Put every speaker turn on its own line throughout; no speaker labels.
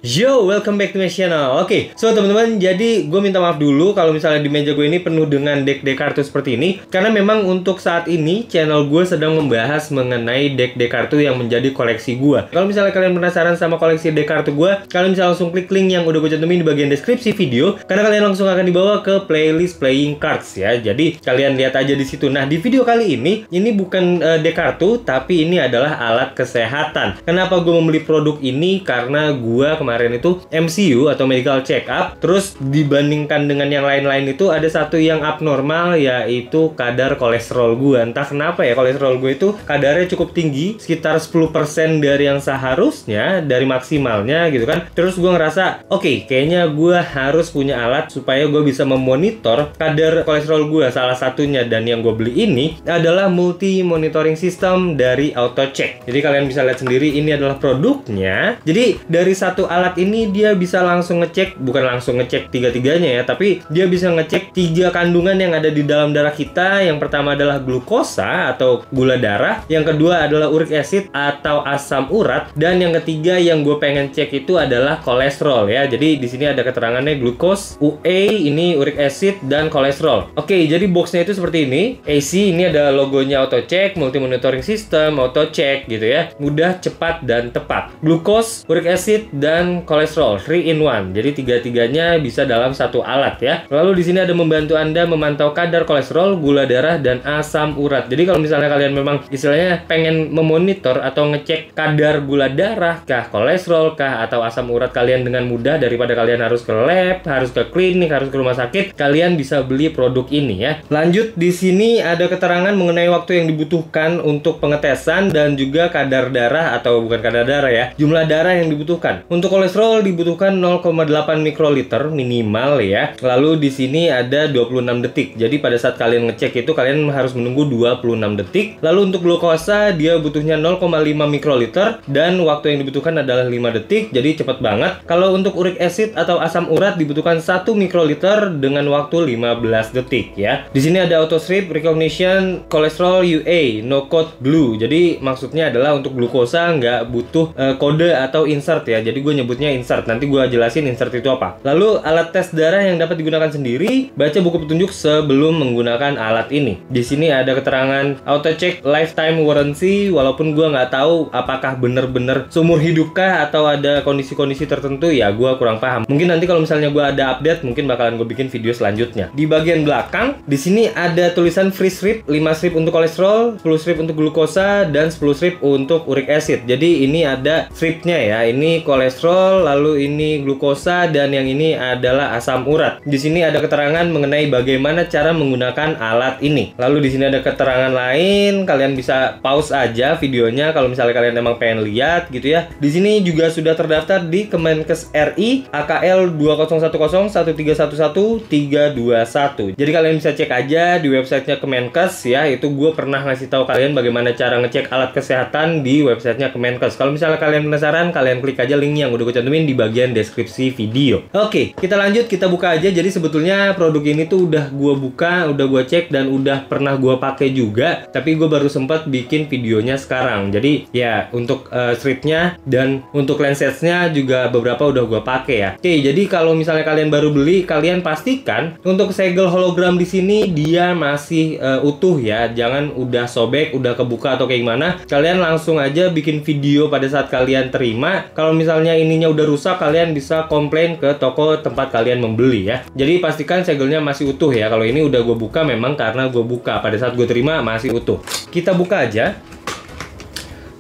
Yo, welcome back to my channel. Oke, so teman-teman, jadi gue minta maaf dulu kalau misalnya di meja gue ini penuh dengan deck-deck kartu seperti ini. Karena memang untuk saat ini channel gue sedang membahas mengenai deck-deck kartu yang menjadi koleksi gue. Kalau misalnya kalian penasaran sama koleksi deck kartu gue, kalian bisa langsung klik link yang udah gue cantumin di bagian deskripsi video. Karena kalian langsung akan dibawa ke playlist playing cards ya. Jadi kalian lihat aja di situ. Nah, di video kali ini bukan deck kartu, tapi ini adalah alat kesehatan. Kenapa gue membeli produk ini? Karena gue kemarin itu MCU atau medical check up, terus dibandingkan dengan yang lain-lain itu ada satu yang abnormal, yaitu kadar kolesterol gue. Entah kenapa ya, kolesterol gue itu kadarnya cukup tinggi, sekitar 10% dari yang seharusnya, dari maksimalnya gitu kan. Terus gue ngerasa oke, kayaknya gue harus punya alat supaya gue bisa memonitor kadar kolesterol gue. Salah satunya dan yang gue beli ini adalah multi monitoring system dari AutoCheck. Jadi kalian bisa lihat sendiri, ini adalah produknya. Jadi dari satu alat ini dia bisa langsung ngecek, bukan langsung ngecek tiga-tiganya ya, tapi dia bisa ngecek 3 kandungan yang ada di dalam darah kita. Yang pertama adalah glukosa atau gula darah, yang kedua adalah uric acid atau asam urat, dan yang ketiga yang gue pengen cek itu adalah kolesterol ya. Jadi di sini ada keterangannya glukos, UA, ini uric acid, dan kolesterol. Oke, jadi boxnya itu seperti ini. AC ini ada logonya AutoCheck, multi monitoring system, AutoCheck gitu ya. Mudah, cepat, dan tepat. Glukos, uric acid, dan kolesterol 3 in 1. Jadi tiga-tiganya bisa dalam satu alat ya. Lalu di sini ada membantu Anda memantau kadar kolesterol, gula darah, dan asam urat. Jadi kalau misalnya kalian memang istilahnya pengen memonitor atau ngecek kadar gula darah kah, kolesterol kah, atau asam urat kalian dengan mudah daripada kalian harus ke lab, harus ke klinik, harus ke rumah sakit, kalian bisa beli produk ini ya. Lanjut, di sini ada keterangan mengenai waktu yang dibutuhkan untuk pengetesan dan juga kadar darah, atau bukan kadar darah ya, jumlah darah yang dibutuhkan. Untuk kolesterol dibutuhkan 0,8 mikroliter minimal ya. Lalu di sini ada 26 detik. Jadi pada saat kalian ngecek itu kalian harus menunggu 26 detik. Lalu untuk glukosa dia butuhnya 0,5 mikroliter dan waktu yang dibutuhkan adalah 5 detik. Jadi cepat banget. Kalau untuk uric acid atau asam urat dibutuhkan 1 mikroliter dengan waktu 15 detik ya. Di sini ada auto strip recognition kolesterol UA no code blue. Jadi maksudnya adalah untuk glukosa nggak butuh kode atau insert ya. Jadi gue nyebutnya insert, nanti gue jelasin insert itu apa. Lalu alat tes darah yang dapat digunakan sendiri, baca buku petunjuk sebelum menggunakan alat ini. Di sini ada keterangan AutoCheck lifetime warranty, walaupun gue nggak tahu apakah bener-bener seumur hidupkah atau ada kondisi-kondisi tertentu ya, gue kurang paham. Mungkin nanti kalau misalnya gue ada update, mungkin bakalan gue bikin video selanjutnya. Di bagian belakang, di sini ada tulisan free strip, 5 strip untuk kolesterol, 10 strip untuk glukosa, dan 10 strip untuk uric acid. Jadi ini ada stripnya ya, ini kolesterol, lalu ini glukosa, dan yang ini adalah asam urat. Di sini ada keterangan mengenai bagaimana cara menggunakan alat ini. Lalu di sini ada keterangan lain, kalian bisa pause aja videonya kalau misalnya kalian emang pengen lihat gitu ya. Di sini juga sudah terdaftar di Kemenkes RI AKL 2010111311 Jadi kalian bisa cek aja di websitenya Kemenkes ya. Itu gue pernah ngasih tahu kalian bagaimana cara ngecek alat kesehatan di websitenya Kemenkes. Kalau misalnya kalian penasaran, kalian klik aja link yang udah gue cantumin di bagian deskripsi video. Oke, kita lanjut, kita buka aja. Jadi sebetulnya produk ini tuh udah gue buka, udah gue cek, dan udah pernah gue pakai juga, tapi gue baru sempat bikin videonya sekarang. Jadi ya untuk stripnya dan untuk lensetsnya juga beberapa udah gue pakai ya. Oke, jadi kalau misalnya kalian baru beli, kalian pastikan untuk segel hologram di sini dia masih utuh ya. Jangan udah sobek, udah kebuka atau kayak gimana. Kalian langsung aja bikin video pada saat kalian terima. Kalau misalnya ininya udah rusak, kalian bisa komplain ke toko tempat kalian membeli ya. Jadi pastikan segelnya masih utuh ya. Kalau ini udah gue buka memang karena gue buka pada saat gue terima masih utuh. Kita buka aja.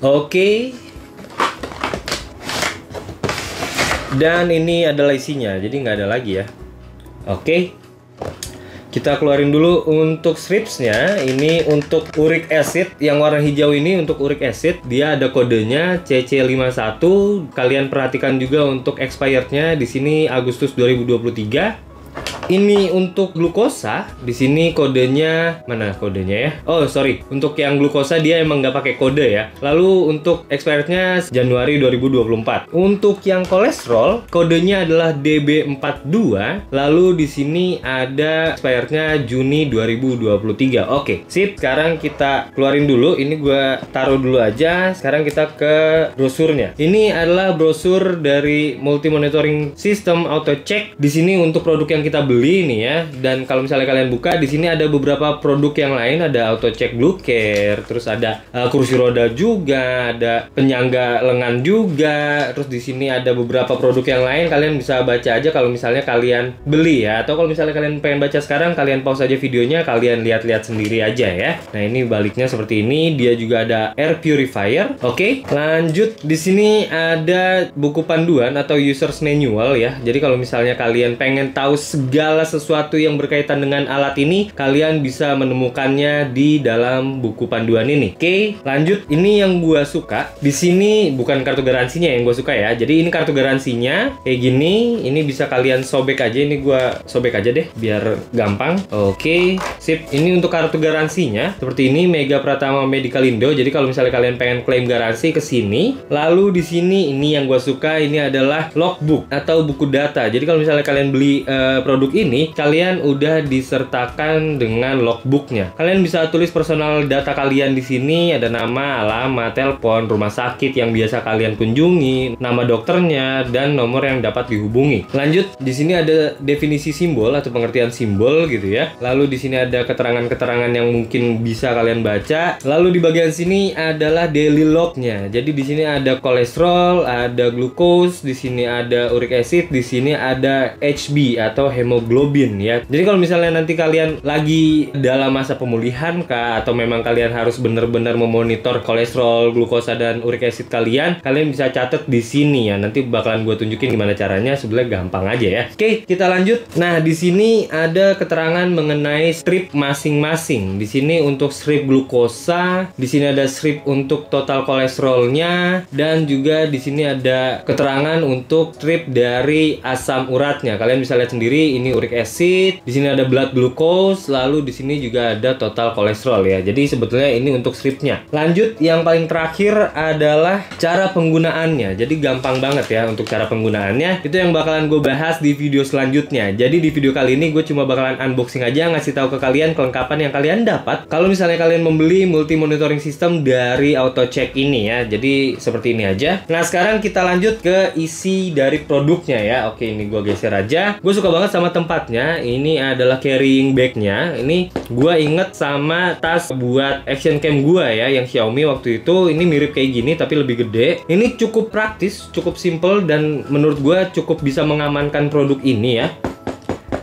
Oke. Dan ini adalah isinya. Jadi nggak ada lagi ya. Oke. Kita keluarin dulu untuk stripsnya. Ini untuk uric acid yang warna hijau ini untuk uric acid. Dia ada kodenya CC51. Kalian perhatikan juga untuk expirednya di sini Agustus 2023. Ini untuk glukosa, di sini kodenya mana kodenya ya? Oh sorry, untuk yang glukosa dia emang nggak pakai kode ya. Lalu untuk expirednya Januari 2024. Untuk yang kolesterol, kodenya adalah DB42. Lalu di sini ada expirednya Juni 2023. Oke, sip. Sekarang kita keluarin dulu. Ini gua taruh dulu aja. Sekarang kita ke brosurnya. Ini adalah brosur dari Multi Monitoring System Auto Check. Di sini untuk produk yang kita beli nih ya. Dan kalau misalnya kalian buka, di sini ada beberapa produk yang lain. Ada Auto Check Blue Care, terus ada kursi roda juga, ada penyangga lengan juga. Terus di sini ada beberapa produk yang lain. Kalian bisa baca aja kalau misalnya kalian beli ya. Atau kalau misalnya kalian pengen baca sekarang, kalian pause aja videonya, kalian lihat-lihat sendiri aja ya. Nah ini baliknya seperti ini. Dia juga ada air purifier. Oke, lanjut. Di sini ada buku panduan atau user's manual ya. Jadi kalau misalnya kalian pengen tahu segala sesuatu yang berkaitan dengan alat ini, kalian bisa menemukannya di dalam buku panduan ini. Oke, lanjut. Ini yang gua suka. Di sini bukan kartu garansinya yang gua suka ya. Jadi ini kartu garansinya kayak gini. Ini bisa kalian sobek aja. Ini gua sobek aja deh biar gampang. Oke, sip. Ini untuk kartu garansinya seperti ini, Mega Pratama Medical Indo. Jadi kalau misalnya kalian pengen klaim garansi ke sini. Lalu di sini ini yang gua suka, ini adalah logbook atau buku data. Jadi kalau misalnya kalian beli produk ini, kalian udah disertakan dengan logbooknya. Kalian bisa tulis personal data kalian di sini, ada nama, alamat, telepon, rumah sakit yang biasa kalian kunjungi, nama dokternya, dan nomor yang dapat dihubungi. Lanjut, di sini ada definisi simbol atau pengertian simbol gitu ya. Lalu di sini ada keterangan-keterangan yang mungkin bisa kalian baca. Lalu di bagian sini adalah daily lognya. Jadi di sini ada kolesterol, ada glukos, di sini ada uric acid, di sini ada HB atau hemoglobin ya. Jadi kalau misalnya nanti kalian lagi dalam masa pemulihan kah, atau memang kalian harus benar-benar memonitor kolesterol, glukosa dan uric acid kalian bisa catat di sini ya. Nanti bakalan gue tunjukin gimana caranya, sebenarnya gampang aja ya. Oke, kita lanjut. Nah, di sini ada keterangan mengenai strip masing-masing. Di sini untuk strip glukosa, di sini ada strip untuk total kolesterolnya, dan juga di sini ada keterangan untuk strip dari asam uratnya. Kalian bisa lihat sendiri, ini uric acid, di sini ada blood glucose, lalu di sini juga ada total kolesterol ya. Jadi sebetulnya ini untuk stripnya. Lanjut, yang paling terakhir adalah cara penggunaannya. Jadi gampang banget ya untuk cara penggunaannya. Itu yang bakalan gue bahas di video selanjutnya. Jadi di video kali ini gue cuma bakalan unboxing aja, ngasih tahu ke kalian kelengkapan yang kalian dapat kalau misalnya kalian membeli multi monitoring system dari Auto Check ini ya. Jadi seperti ini aja. Nah, sekarang kita lanjut ke isi dari produknya ya. Oke, ini gue geser aja. Gue suka banget sama tempatnya. Ini adalah carrying bagnya. Ini gue inget sama tas buat action cam gue ya, yang Xiaomi waktu itu. Ini mirip kayak gini tapi lebih gede. Ini cukup praktis, cukup simple, dan menurut gue cukup bisa mengamankan produk ini ya.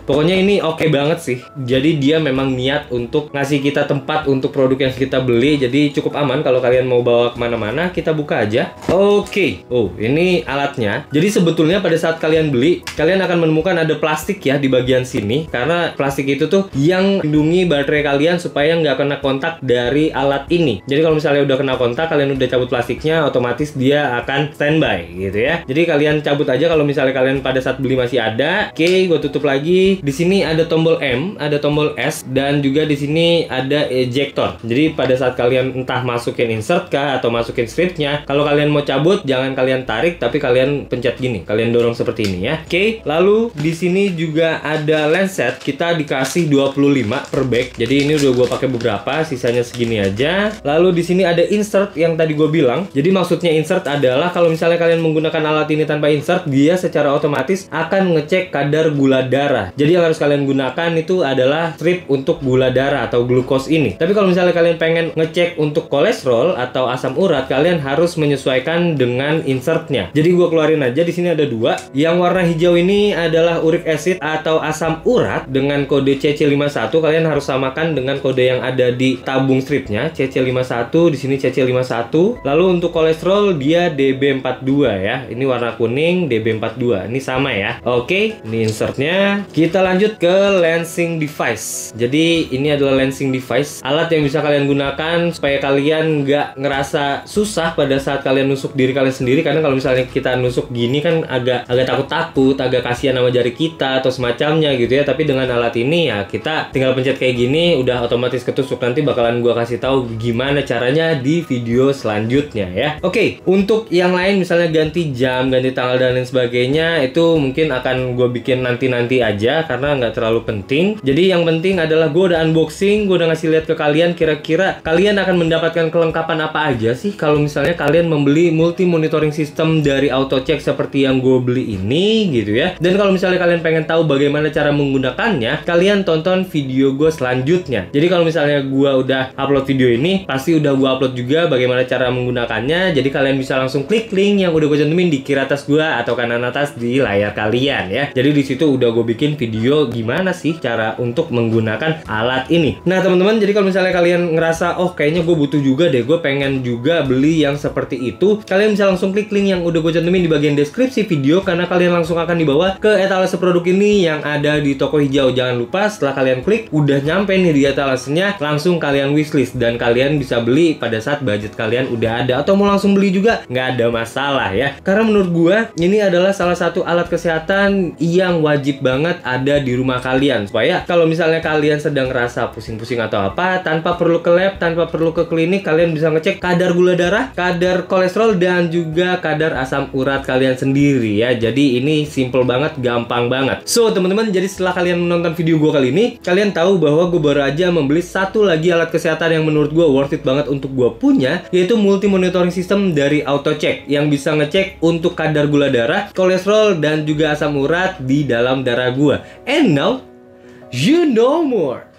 Pokoknya ini oke banget sih. Jadi dia memang niat untuk ngasih kita tempat untuk produk yang kita beli. Jadi cukup aman kalau kalian mau bawa kemana-mana. Kita buka aja. Oke. Oh, ini alatnya. Jadi sebetulnya pada saat kalian beli, kalian akan menemukan ada plastik ya di bagian sini. Karena plastik itu tuh yang melindungi baterai kalian supaya nggak kena kontak dari alat ini. Jadi kalau misalnya udah kena kontak, kalian udah cabut plastiknya, otomatis dia akan standby gitu ya. Jadi kalian cabut aja kalau misalnya kalian pada saat beli masih ada. Oke, gue tutup lagi. Di sini ada tombol M, ada tombol S, dan juga di sini ada ejector. Jadi pada saat kalian entah masukin insert kah atau masukin stripnya, kalau kalian mau cabut jangan kalian tarik, tapi kalian pencet gini, kalian dorong seperti ini ya. Oke, lalu di sini juga ada lens set. Kita dikasih 25 per bag. Jadi ini udah gue pakai beberapa, sisanya segini aja. Lalu di sini ada insert yang tadi gue bilang. Jadi maksudnya insert adalah kalau misalnya kalian menggunakan alat ini tanpa insert, dia secara otomatis akan ngecek kadar gula darah. Jadi yang harus kalian gunakan itu adalah strip untuk gula darah atau glukos ini. Tapi kalau misalnya kalian pengen ngecek untuk kolesterol atau asam urat, kalian harus menyesuaikan dengan insertnya. Jadi gue keluarin aja. Di sini ada dua. Yang warna hijau ini adalah uric acid atau asam urat dengan kode CC51. Kalian harus samakan dengan kode yang ada di tabung stripnya, CC51. Di sini CC51. Lalu untuk kolesterol dia DB42 ya. Ini warna kuning, DB42. Ini sama ya. Oke, ini insertnya. Kita kita lanjut ke lensing device. Jadi ini adalah lensing device, alat yang bisa kalian gunakan supaya kalian nggak ngerasa susah pada saat kalian nusuk diri kalian sendiri. Karena kalau misalnya kita nusuk gini kan agak takut-takut, agak kasihan sama jari kita atau semacamnya gitu ya. Tapi dengan alat ini ya kita tinggal pencet kayak gini, udah otomatis ketusuk. Nanti bakalan gua kasih tahu gimana caranya di video selanjutnya ya. Oke, untuk yang lain misalnya ganti jam, ganti tanggal dan lain sebagainya, itu mungkin akan gue bikin nanti aja karena nggak terlalu penting. Jadi yang penting adalah gue udah unboxing, gue udah ngasih lihat ke kalian kira-kira kalian akan mendapatkan kelengkapan apa aja sih kalau misalnya kalian membeli multi monitoring system dari AutoCheck seperti yang gue beli ini gitu ya. Dan kalau misalnya kalian pengen tahu bagaimana cara menggunakannya, kalian tonton video gue selanjutnya. Jadi kalau misalnya gue udah upload video ini, pasti udah gue upload juga bagaimana cara menggunakannya. Jadi kalian bisa langsung klik link yang udah gue cantumin di kiri atas gue atau kanan atas di layar kalian ya. Jadi di situ udah gue bikin video gimana sih cara untuk menggunakan alat ini. Nah teman-teman, jadi kalau misalnya kalian ngerasa oh kayaknya gue butuh juga deh, gue pengen juga beli yang seperti itu, kalian bisa langsung klik link yang udah gue cantumin di bagian deskripsi video, karena kalian langsung akan dibawa ke etalase produk ini yang ada di toko hijau. Jangan lupa setelah kalian klik udah nyampe nih di etalasenya, langsung kalian wishlist dan kalian bisa beli pada saat budget kalian udah ada, atau mau langsung beli juga nggak ada masalah ya. Karena menurut gue ini adalah salah satu alat kesehatan yang wajib banget ada di rumah kalian, supaya kalau misalnya kalian sedang ngerasa pusing-pusing atau apa, tanpa perlu ke lab, tanpa perlu ke klinik, kalian bisa ngecek kadar gula darah, kadar kolesterol, dan juga kadar asam urat kalian sendiri ya. Jadi ini simple banget, gampang banget. So teman-teman, jadi setelah kalian menonton video gue kali ini, kalian tahu bahwa gue baru aja membeli satu lagi alat kesehatan yang menurut gue worth it banget untuk gue punya, yaitu multi monitoring system dari AutoCheck yang bisa ngecek untuk kadar gula darah, kolesterol, dan juga asam urat di dalam darah gua. And now you know more.